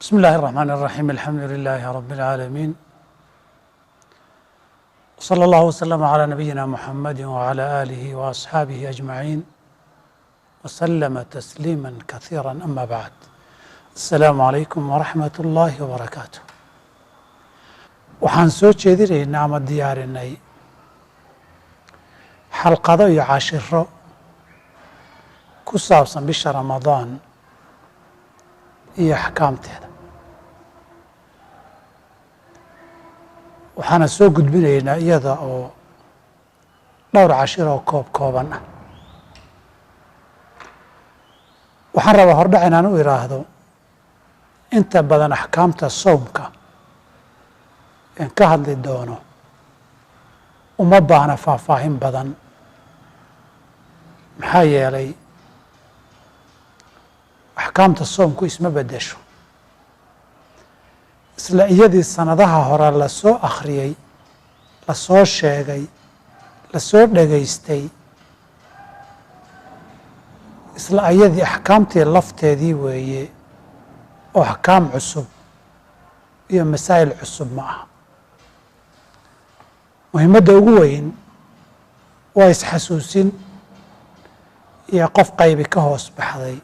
بسم الله الرحمن الرحيم الحمد لله رب العالمين صلى الله وسلم على نبينا محمد وعلى آله وأصحابه أجمعين وسلم تسليما كثيرا أما بعد السلام عليكم ورحمة الله وبركاته waxaan soo jeedinaynaa ama diyaarinay xalqado iyo cashiro ku saabsan bisha Ramadaan iyo axkaamteeda waxaana soo gudbinaynaa iyada oo dhowr cashir oo kooban ah waxaan rabaa hordhac inaan u iraahdo inta badan axkaamta soomka in ka hadli doono uma baahna faahfaahin badan maxaa yeelay axkaamta soomku isma beddesho isla iyadii sanadaha hore la soo akhriyey la soo sheegay la soo dhegaystay isla iyadii axkaamtii lafteedii weeye oo axkaam cusub iyo masaa'il cusub ma aha muhiimadda ugu weyn waa isxasuusin iyo qof qaybi ka hoos baxday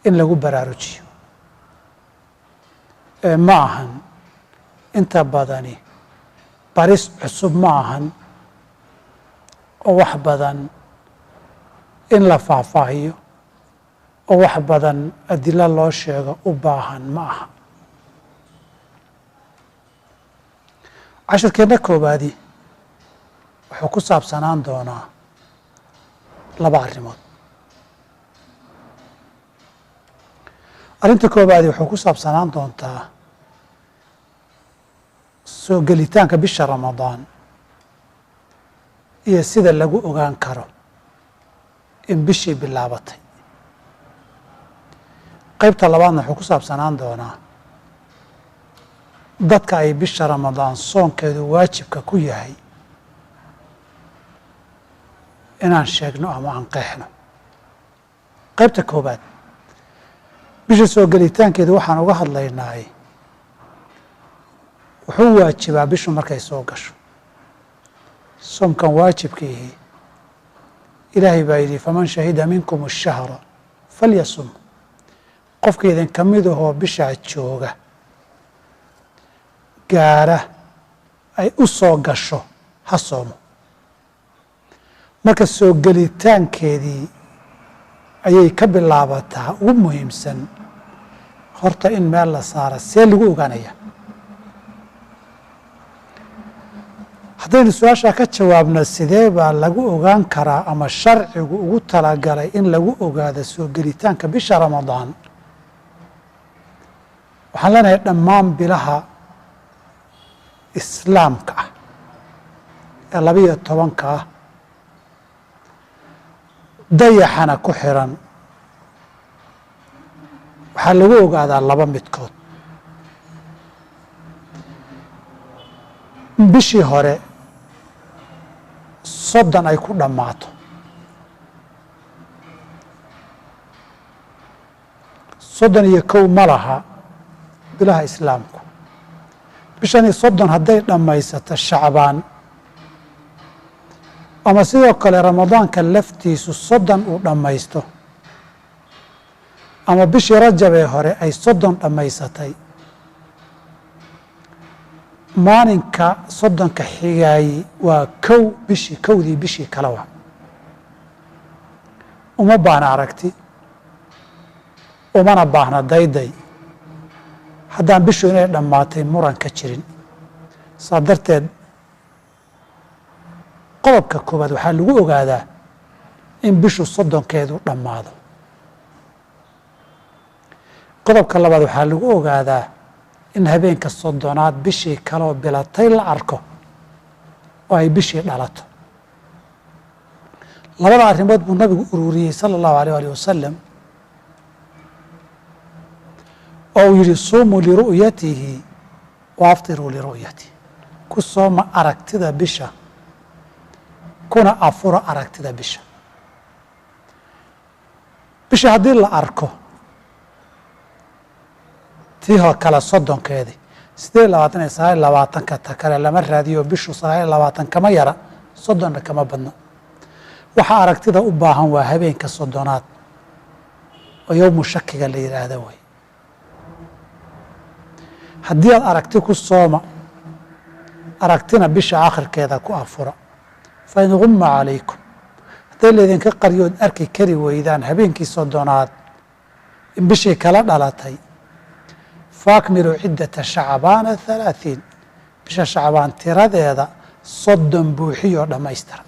in lagu baraarujiyo ma ahan inta badani baris cusub ma ahan oo wax badan in la faahfaahiyo oo wax badan adilo loo sheego u baahan ma aha cashirkeenna koowaadi wuxuu ku saabsanaan doonaa laba arrimood arrinta koowaadi wuxuu ku saabsanaan doontaa soo gelitaanka bisha Ramadaan iyo sida lagu ogaan karo in bishii bilaabatay qaybta labaadna wuxuu ku saabsanaan doonaa dadka ay bisha Ramadaan soonkeedu waajibka ku yahay inaan sheegno ama aan qeexno qaybta koowaad bisha soo gelitaankeedu waxaan uga hadlaynaay wuxuu waajibaa bishu markay soo gasho soomkan waajibkiihi ilaahay baa yidhi faman shahida minkum ashahra falyasum qofka idinka mid ahoo bishaa jooga gaara ay u soo gasho ha soomo marka soo gelitaankeedii ayay ka bilaabataa ugu muhiimsan horta in meel la saara see lagu ogaanaya haddaynu su-aashaa ka jawaabno sidee baa lagu ogaan karaa ama sharcigu ugu talagalay in lagu ogaado soo gelitaanka bisha Ramadaan waxaan leenahay dhammaan bilaha islaamka ah ee 12 ah dayaxana ku xiran waxaa lagu ogaadaa laba midkood bishii hore 30 ay ku dhammaato 31 ma laha bilaha islaamku bishani 30 hadday dhammaysato Shacbaan ama sidoo kale Ramadaanka laftiisu 30 uu dhammaysto ama bishii Rajab ee hore ay 30 dhammaysatay maalinka 30ka xigaayi waa kowdii bishii kale waa uma baahna aragti umana baahna dayday haddaan bishu inay dhammaatay muran ka jirin saa darteed qodobka koowaad waxaa lagu ogaadaa in bishu 30keedu dhammaado qodobka labaad waxaa lagu ogaadaa in habeenka 30aad bishii kaloo bilatay la arko oo ay bishii dhalato labada arrimood buu nabigu ururiyey sala allahu alayh alih wasalam oo uu yidhi suumuu liru'yatihi wa aftiruu liru'yatihi ku sooma aragtida bisha kuna afuro aragtida bisha bisha haddii la arko tii kale soddonkeedii 28 iyo 29 ta kale lama raadiyo bishu 29 kama yara 30 kama badna waxa aragtida u baahan waa habeenka soddonaad oo yowmu shakiga la yiraahdo way haddii aad aragti ku sooma aragtina bisha aakhirkeeda ku afura fa in ghumma calaykum haddii laydinka qaryood arki kari weydaan habeenkii soddonaad in bishii kala dhalatay faakmilu ciddata shacbaana 30 bisha shacbaan tiradeeda 30 buuxiyoo dhammaystira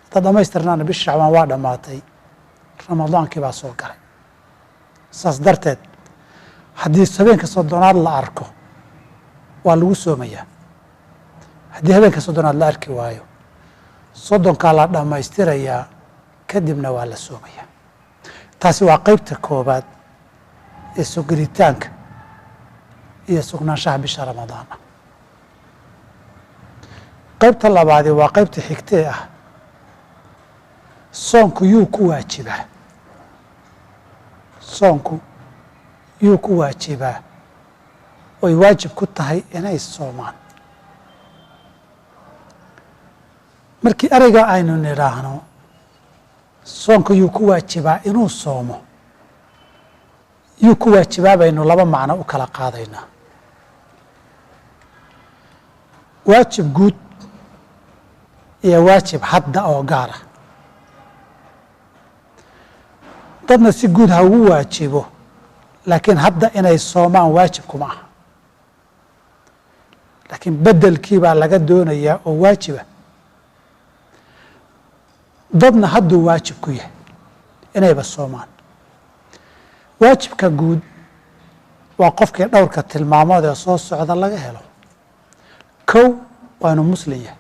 hadda dhammaystirnaana bisha shacbaan waa dhammaatay ramadaankii baa soo galay saas darteed haddii habeenka soddonaad la arko waa lagu soomayaa haddii habeenka soddonaad la arki waayo soddonkaa la dhammaystirayaa kadibna waa la soomayaa taasi waa qeybta koobaad ee sugiritaanka iyo sugnaanshaha bisha ramadaana qaybta labaadi waa qaybta xigtee ah soonku yuu ku waajibaa soonku yuu ku waajibaa oy waajib ku tahay inay soomaan markii ereyga aynu nidhaahno soonku yuu ku waajibaa inuu soomo yuu ku waajibaa baynu laba macno u kala qaadaynaa waajib guud iyo waajib hadda oo gaara dadna si guud ha ugu waajibo laakiin hadda inay soomaan waajib kuma aha laakiin bedelkii baa laga doonayaa oo waajiba dadna hadduu waajib ku yahay inayba soomaan waajibka guud waa qofkii dhowrka tilmaamood ee soo socda laga helo kow waa inuu muslim yahay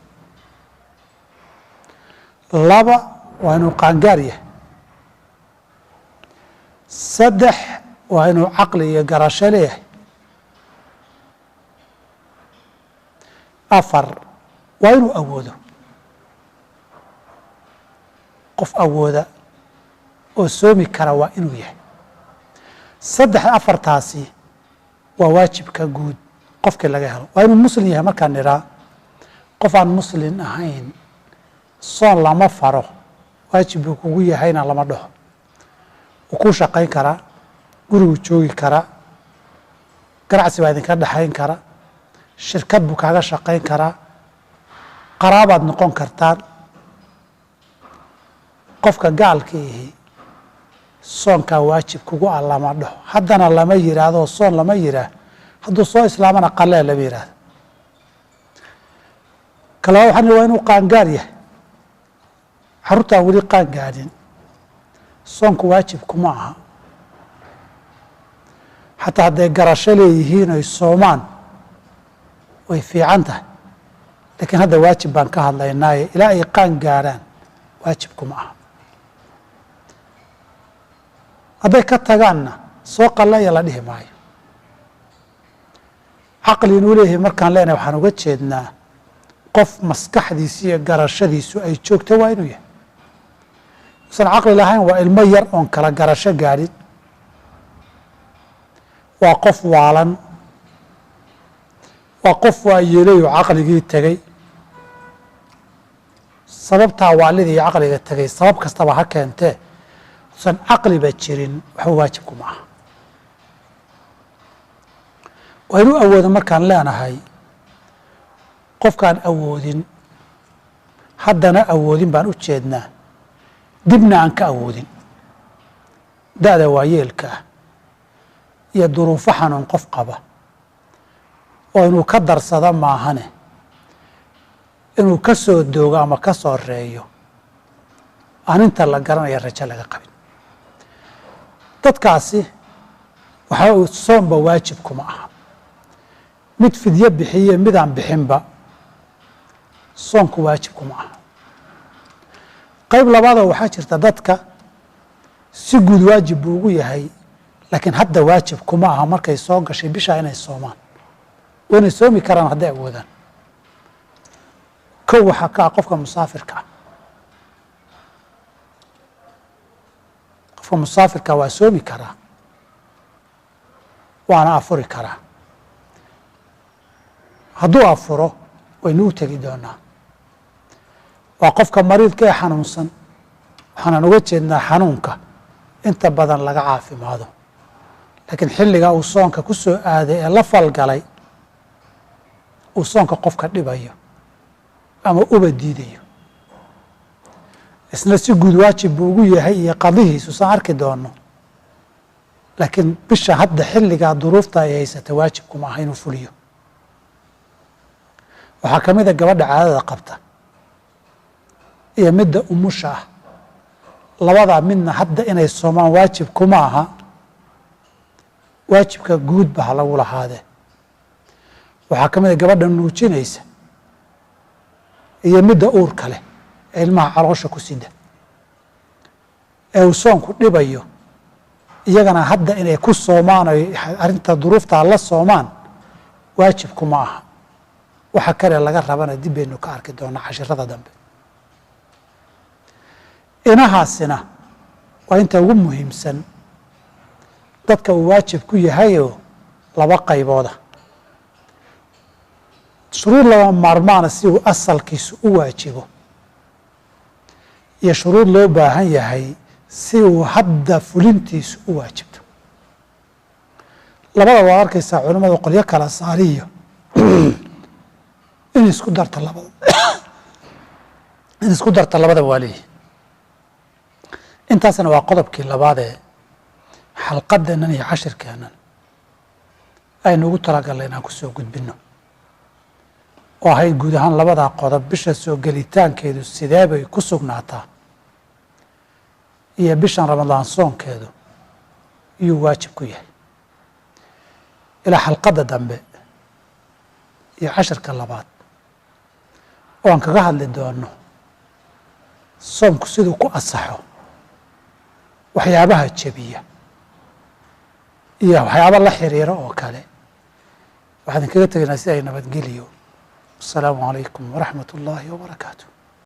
laba waa inuu qaangaar yahay saddex waa inuu caqli iyo garasho leeyahay afar waa inuu awoodo qof awooda oo soomi kara waa inuu yahay saddex afartaasi waa waajibka guud qofkii laga helo waa inuu muslim yahay markaan nidhaa qof aan muslim ahayn soon lama faro waajib buu kugu yahayna lama dhaho wuu kuu shaqayn karaa guriguu joogi karaa ganacsi baa idinka dhexayn kara shirkad buu kaaga shaqayn karaa qaraabaad noqon kartaan qofka gaalka ihi soonkaa waajib kugu ah lama dhaho haddana lama yidhaahdo soon lama yidhaah hadduu soo islaamana qalee lama yidhaahdo kalaba waxaan waa inuu qaangaar yahay carruurtaan weli qaangaadhin soonku waajib kuma aha xataa hadday garasho leeyihiin oy soomaan way fiican tahay laakiin hadda waajib baan ka hadlaynaaye ilaa ay qaan gaadhaan waajib kuma aha hadday ka tagaanna soo qallaya la dhihi maayo caqli inuu leeyahay markaan leenahay waxaan uga jeednaa qof maskaxdiisu iyo garashadiisu ay joogto waa inuu yahay usan caqli lahayn waa ilmo yar oon kala garasho gaadhin waa qof waalan waa qof waa yeelay oo caqligii tegey sababtaa waalidii iyo caqliga tegay sabab kastaba ha keentee usan caqliba jirin waxba waajib kuma aha waa inuu awoodo markaan leenahay qofkaan awoodin haddana awoodin baan u jeednaa dibna aan ka awoodin da-da waayeelka ah iyo duruufo xanuun qof qaba oo inuu ka darsado maahane inuu ka soo doogo ama ka soo reeyo aan inta la garanaya rajo laga qabin dadkaasi waxa uu soomba waajib kuma aha mid fidyo bixiye midaan bixinba soonku waajib kuma aha qayb labaadoo waxaa jirta dadka si guud waajib buu ugu yahay laakiin hadda waajib kuma aha markay soo gashay bishaa inay soomaan waynay soomi karaan hadday awoodaan kow waxaa ka ah qofka musaafirka ah qofka musaafirka waa soomi karaa waana afuri karaa. hadduu afuro waynu u tegi doonaa. waa qofka mariidka ee xanuunsan, waxaanan uga jeednaa xanuunka inta badan laga caafimaado, laakiin xilliga uu soonka ku soo aaday ee la falgalay uu soonka qofka dhibayo ama uba diidayo, isna si guud waajib buu ugu yahay iyo qadihiisu saan arki doono, laakiin bisha hadda xilligaa duruufta ay haysata waajibkuma aha inuu fuliyo. waxaa ka mid a gabadha caadada qabta iyo midda umusha ah, labadaa midna hadda inay soomaan waajib kuma aha, waajibka guudba ha lagu lahaadee. waxaa ka mid a gabadha nuujinaysa iyo midda uurka leh ee ilmaha caloosha ku sida ee uu soonku dhibayo, iyagana hadda inay ku soomaan oy arrinta duruuftaa la soomaan waajib kuma aha. waxa kale laga rabana dib baynu ka arki doonaa cashirada dambe. inahaasina waa inta ugu muhiimsan dadka uu waajib ku yahayoo laba qaybooda. shuruud laba maarmaana si uu asalkiisu u waajibo, iyo shuruud loo baahan yahay si uu hadda fulintiisu u waajibto. labada waad arkaysaa culimmadu qolyo kala saariyo in isku darta labada waa leeyihi. intaasna waa qodobkii labaad ee xalqadeennan iyo cashirkeennan aynu ugu talagalnay inaan ku soo gudbinno, oo ahayd guud ahaan labadaa qodob bisha soo gelitaankeedu sidee bay ku sugnaataa iyo bishan ramadaan soonkeedu iyuu waajib ku yahay. ilaa xalqadda dambe iyo cashirka labaad oo aan kaga hadli doono soomku siduu ku asaxo, waxyaabaha jebiya iyo waxyaaba la xiriira oo kale. waxaan kaga tegaynaa si ay nabadgeliyo. asalaamu calaykum waraxmat ullaahi wabarakaatu.